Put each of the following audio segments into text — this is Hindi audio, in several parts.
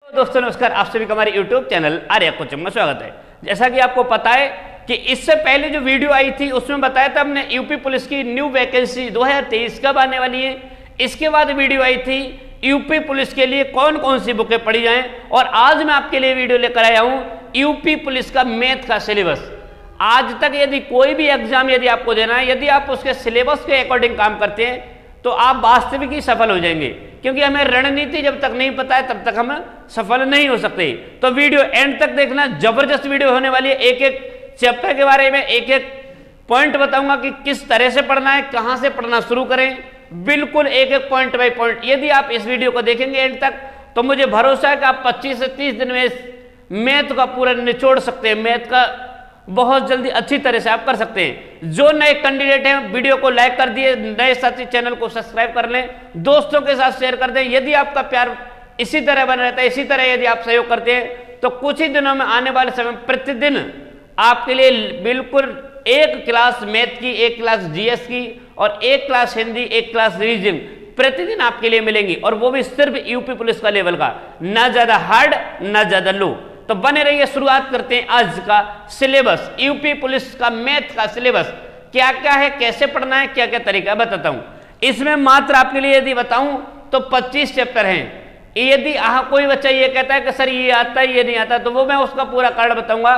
दोस्तों नमस्कार, आप सभी का हमारे YouTube चैनल आर्या कोचिंग में स्वागत है। जैसा कि आपको पता है कि इससे पहले जो वीडियो आई थी उसमें बताया था हमने यूपी पुलिस की न्यू वैकेंसी 2023 कब आने वाली है। इसके बाद वीडियो आई थी यूपी पुलिस के लिए कौन कौन सी बुकें पढ़ी जाएं, और आज मैं आपके लिए वीडियो लेकर आया हूं यूपी पुलिस का मैथ का सिलेबस। आज तक यदि कोई भी एग्जाम यदि आपको देना है, यदि आप उसके सिलेबस के अकॉर्डिंग काम करते हैं तो आप वास्तविक ही सफल हो जाएंगे, क्योंकि हमें रणनीति जब तक नहीं पता है तब तक हम सफल नहीं हो सकते। तो वीडियो एंड तक देखना, जबरदस्त वीडियो होने वाली है। एक एक चैप्टर के बारे में एक एक पॉइंट बताऊंगा कि किस तरह से पढ़ना है, कहां से पढ़ना शुरू करें, बिल्कुल एक एक पॉइंट बाय पॉइंट। यदि आप इस वीडियो को देखेंगे एंड तक तो मुझे भरोसा है कि आप 25 से 30 दिन में मैथ का पूरा निचोड़ सकते हैं, मैथ का बहुत जल्दी अच्छी तरह से आप कर सकते हैं। जो नए कैंडिडेट हैं वीडियो को लाइक कर दिए, नए साथी चैनल को सब्सक्राइब कर लें, दोस्तों के साथ शेयर कर दें। यदि आपका प्यार इसी तरह बना रहता है, इसी तरह यदि आप सहयोग करते हैं तो कुछ ही दिनों में आने वाले समय प्रतिदिन आपके लिए बिल्कुल एक क्लास मैथ की, एक क्लास जीएस की और एक क्लास हिंदी, एक क्लास रीजनिंग प्रतिदिन आपके लिए मिलेंगी, और वो भी सिर्फ यूपी पुलिस का लेवल का, ना ज्यादा हार्ड ना ज्यादा लो। तो बने रहिए। शुरुआत करते हैं आज का सिलेबस, यूपी पुलिस का मैथ का सिलेबस क्या क्या है, कैसे पढ़ना है, क्या क्या तरीका बताता हूं। इसमें मात्र आपके लिए यदि बताऊं तो 25 चैप्टर हैं। यदि कोई बच्चा ये कहता है कि सर ये आता है ये नहीं आता, तो वो मैं उसका पूरा कारण बताऊंगा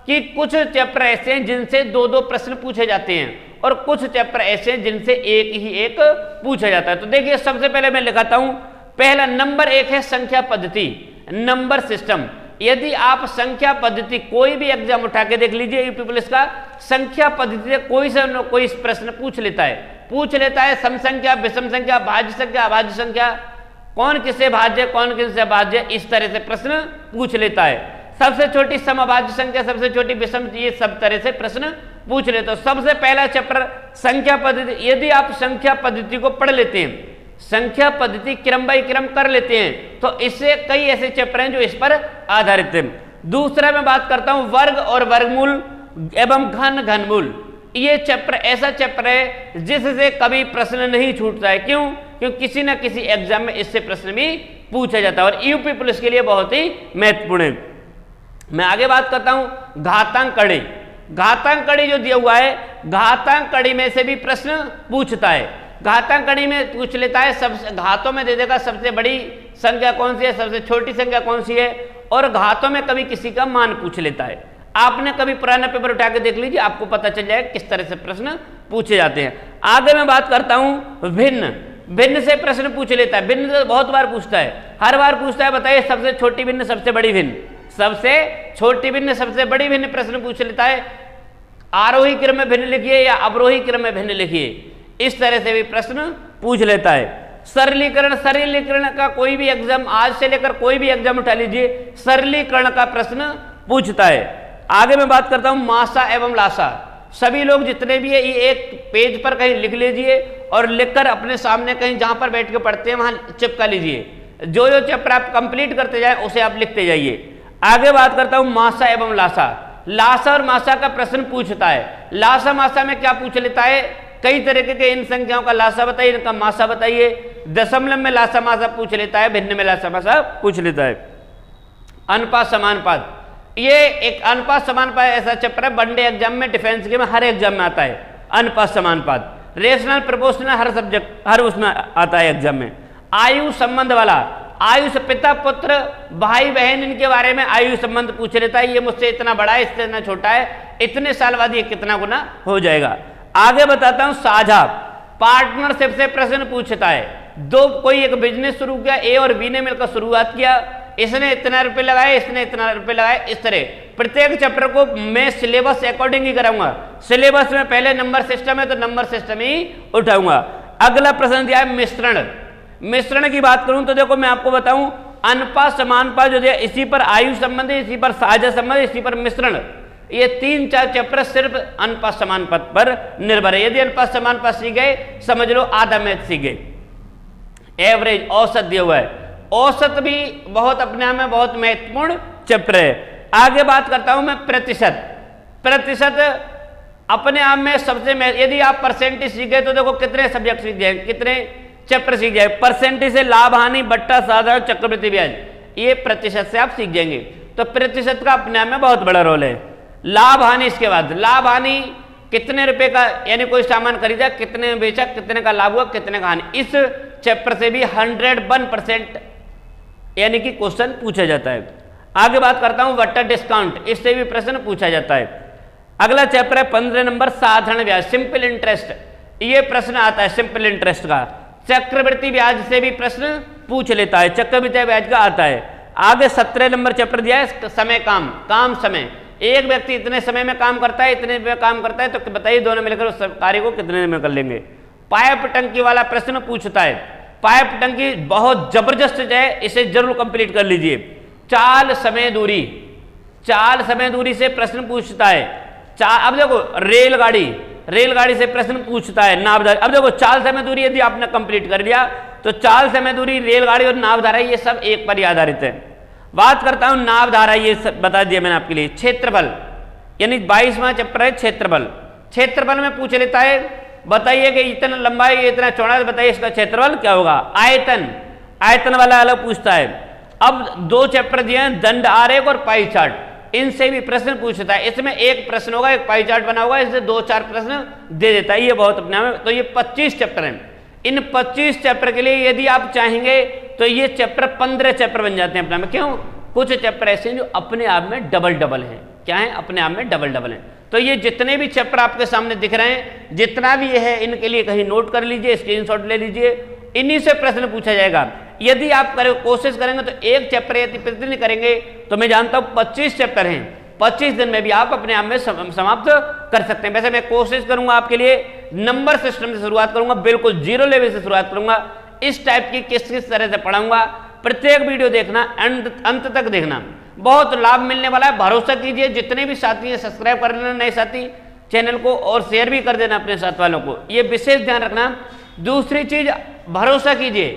कि कुछ चैप्टर ऐसे हैं जिनसे दो दो प्रश्न पूछे जाते हैं और कुछ चैप्टर ऐसे हैं जिनसे एक ही एक पूछा जाता है। तो देखिए, सबसे पहले मैं लिखाता हूं। पहला नंबर 1 है संख्या पद्धति, नंबर सिस्टम। यदि आप संख्या पद्धति कोई भी एग्जाम उठा के देख लीजिए यूपी पुलिस का, संख्या पद्धति से कोई से कोई प्रश्न पूछ लेता है। सम संख्या, विषम संख्या, भाज्य संख्या, अभाज्य संख्या, कौन किससे भाज्य, कौन किससे भाज्य, इस तरह से प्रश्न पूछ लेता है। सबसे छोटी समअभाज्य संख्या, सबसे छोटी विषम, ये सब तरह से प्रश्न पूछ लेते हो। सबसे पहला चैप्टर संख्या पद्धति। यदि आप संख्या पद्धति को पढ़ लेते हैं, संख्या पद्धति क्रम बाई क्रम कर लेते हैं, तो इससे कई ऐसे चैप्टर हैं जो इस पर आधारित हैं। दूसरा मैं बात करता हूं वर्ग और वर्गमूल एवं घन घनमूल। ये चैप्टर ऐसा चैप्टर है जिससे कभी प्रश्न नहीं छूटता है। क्यों? क्योंकि किसी न किसी एग्जाम में इससे प्रश्न भी पूछा जाता है और यूपी पुलिस के लिए बहुत ही महत्वपूर्ण है। मैं आगे बात करता हूं घातांक कड़ी। घातांक कड़ी जो दिया हुआ है, घातांक कड़ी में से भी प्रश्न पूछता है। घातांक कड़ी में पूछ लेता है, सबसे घातों में दे देगा सबसे बड़ी संख्या कौन सी है, सबसे छोटी संख्या कौन सी है, और घातों में कभी किसी का मान पूछ लेता है। आपने कभी पुराना पेपर उठा के देख लीजिए, आपको पता चल जाएगा किस तरह से प्रश्न पूछे जाते हैं। आगे मैं बात करता हूं भिन्न। भिन्न से प्रश्न पूछ लेता है। भिन्न से बहुत बार पूछता है, हर बार पूछता है, बताइए सबसे छोटी भिन्न, सबसे बड़ी भिन्न, सबसे छोटी भिन्न, सबसे बड़ी भिन्न प्रश्न पूछ लेता है। आरोही क्रम में भिन्न लिखिए या अवरोही क्रम में भिन्न लिखिए, इस तरह से भी प्रश्न पूछ लेता है। सरलीकरण का कोई भी एग्जाम, आज से लेकर कोई भी एग्जाम उठा लीजिए, सरलीकरण का प्रश्न पूछता है। आगे मैं बात करता हूं मासा एवं लासा। सभी लोग जितने भी है ये एक पेज पर कहीं लिख लीजिए और लिखकर अपने सामने कहीं जहां पर बैठ के पढ़ते हैं वहां चिपका लीजिए। जो जो चैप्टर आप कंप्लीट करते जाए उसे आप लिखते जाइए। आगे बात करता हूं मासा एवं लासा। लासा और मासा का प्रश्न पूछता है। लासा मासा में क्या पूछ लेता है, कई तरीके के इन संख्याओं का लासा बताइए, इनका मासा बताइए। दशमलव में लासा मासा पूछ लेता है, भिन्न में लासा मासा पूछ लेता है। अनुपात समानुपात, ये एक अनुपात समानुपात ऐसा चैप्टर है, वनडे एग्जाम में, डिफेंस के में, हर एग्जाम में आता है अनुपात समानुपात। रेशनल प्रोपोर्शनल हर सब्जेक्ट, हर उसमें आता है एग्जाम में। आयु संबंध वाला, आयु से पिता पुत्र भाई बहन इनके बारे में आयु संबंध पूछ लेता है। ये मुझसे इतना बड़ा है, इससे इतना छोटा है, इतने साल बाद ये कितना गुना हो जाएगा। आगे बताता हूं साझा, पार्टनरशिप से प्रश्न पूछता है। कोई एक बिजनेस शुरू किया, ए और बी ने मिलकर शुरुआत किया, इसने इतना रुपए लगाए, इसने इतना रुपए लगाए, इस तरह प्रत्येक चैप्टर को मैं सिलेबस अकॉर्डिंग ही कराऊंगा। सिलेबस में पहले नंबर सिस्टम है तो नंबर सिस्टम ही उठाऊंगा। अगला प्रश्न दिया है मिश्रण। मिश्रण की बात करूं तो देखो मैं आपको बताऊं, अनुपात समानुपात जो दिया, इसी पर आयु संबंध, इसी पर साझा संबंध, इसी पर मिश्रण, ये 3-4 चैप्टर सिर्फ अनुपात समानुपात पर निर्भर है। यदि अनुपात समानुपात सीख गए, समझ लो आधा मैथ सीख गए। एवरेज, औसत दिया हुआ है। औसत भी बहुत अपने आप में बहुत महत्वपूर्ण चैप्टर है। आगे बात करता हूं मैं प्रतिशत। प्रतिशत अपने आप में सबसे यदि आप परसेंटेज सीख गए तो देखो कितने सब्जेक्ट सीख जाए, कितने चैप्टर सीख जाए। परसेंटेज से लाभ हानि, बट्टा, साधारण, चक्रवृद्धि ब्याज, ये प्रतिशत से आप सीख जाएंगे। तो प्रतिशत का अपने आप में बहुत बड़ा रोल है। लाभ हानि, इसके बाद लाभ हानि कितने रुपए का, यानी कोई सामान खरीदा, कितने में बेचा, कितने का लाभ हुआ, कितने का हानि, इस चैप्टर से भी 101% यानी कि क्वेश्चन पूछा जाता है। आगे बात करता हूं वट्टा डिस्काउंट, इससे भी प्रश्न पूछा जाता है। अगला चैप्टर है 15 नंबर साधारण ब्याज, सिंपल इंटरेस्ट। ये प्रश्न आता है सिंपल इंटरेस्ट का। चक्रवृद्धि ब्याज से भी प्रश्न पूछ लेता है, चक्रवृद्धि ब्याज का आता है। आगे 17 नंबर चैप्टर दिया है समय काम, काम समय। एक व्यक्ति इतने समय में काम करता है, इतने में काम करता है, तो बताइए दोनों मिलकर उस कार्य को कितने में कर लेंगे। पाइप टंकी वाला प्रश्न पूछता है। पाइप टंकी बहुत जबरदस्त है, इसे जरूर कंप्लीट कर लीजिए। चाल समय दूरी, चाल समय दूरी से प्रश्न पूछता है। अब देखो रेलगाड़ी, रेलगाड़ी से प्रश्न पूछता है। नावधारा, अब देखो चाल समय दूरी यदि आपने कंप्लीट कर लिया तो चाल समय दूरी, रेलगाड़ी और नावधारा ये सब एक पर ही आधारित है। बात करता हूं नावधारा, ये सब बता दिया मैंने आपके लिए। क्षेत्रफल यानी 22वां चैप्टर है क्षेत्रफल। क्षेत्रफल में पूछ लेता है, बताइए कि इतना लंबाई इतना चौड़ा, बताइए इसका क्षेत्रफल क्या होगा। आयतन, आयतन वाला अलग पूछता है। अब 2 चैप्टर दिए हैं दंड आरेख और पाई चार्ट, इनसे भी प्रश्न पूछता है। इसमें एक प्रश्न होगा, एक पाई चार्ट बना होगा, इससे 2-4 प्रश्न दे देता है। ये बहुत अपने में, तो ये 25 चैप्टर हैं। इन 25 चैप्टर के लिए यदि आप चाहेंगे तो ये चैप्टर 15 चैप्टर बन जाते हैं अपने में। क्यों? कुछ चैप्टर ऐसे हैं जो अपने आप में डबल डबल हैं। क्या है? अपने आप में डबल डबल हैं। तो ये जितने भी चैप्टर आपके सामने दिख रहे हैं, जितना भी ये है, इनके लिए कहीं नोट कर लीजिए, स्क्रीनशॉट ले लीजिए, इन्हीं से प्रश्न पूछा जाएगा। यदि आप कोशिश करेंगे तो एक चैप्टर यदि प्रतिदिन करेंगे तो मैं जानता हूं 25 चैप्टर हैं, 25 दिन में भी आप अपने आप में समाप्त कर सकते हैं। वैसे मैं कोशिश करूंगा आपके लिए नंबर सिस्टम से शुरुआत करूंगा, बिल्कुल 0 लेवल से शुरुआत करूंगा। इस टाइप की किस किस तरह से पढ़ाऊंगा, प्रत्येक वीडियो देखना, अंत तक देखना, बहुत लाभ मिलने वाला है। भरोसा कीजिए, जितने भी साथी हैं सब्सक्राइब कर लेना नए साथी चैनल को, और शेयर भी कर देना अपने साथ वालों को, ये विशेष ध्यान रखना। दूसरी चीज, भरोसा कीजिए,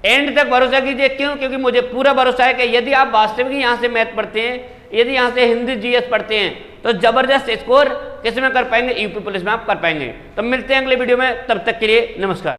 एंड तक भरोसा कीजिए। क्यों? क्योंकि मुझे पूरा भरोसा है कि यदि आप वास्तविक यहाँ से मैथ पढ़ते हैं, यदि यहाँ से हिंदी जीएस पढ़ते हैं, तो जबरदस्त स्कोर किस में कर पाएंगे? यूपी पुलिस में आप कर पाएंगे। तो मिलते हैं अगले वीडियो में, तब तक के लिए नमस्कार।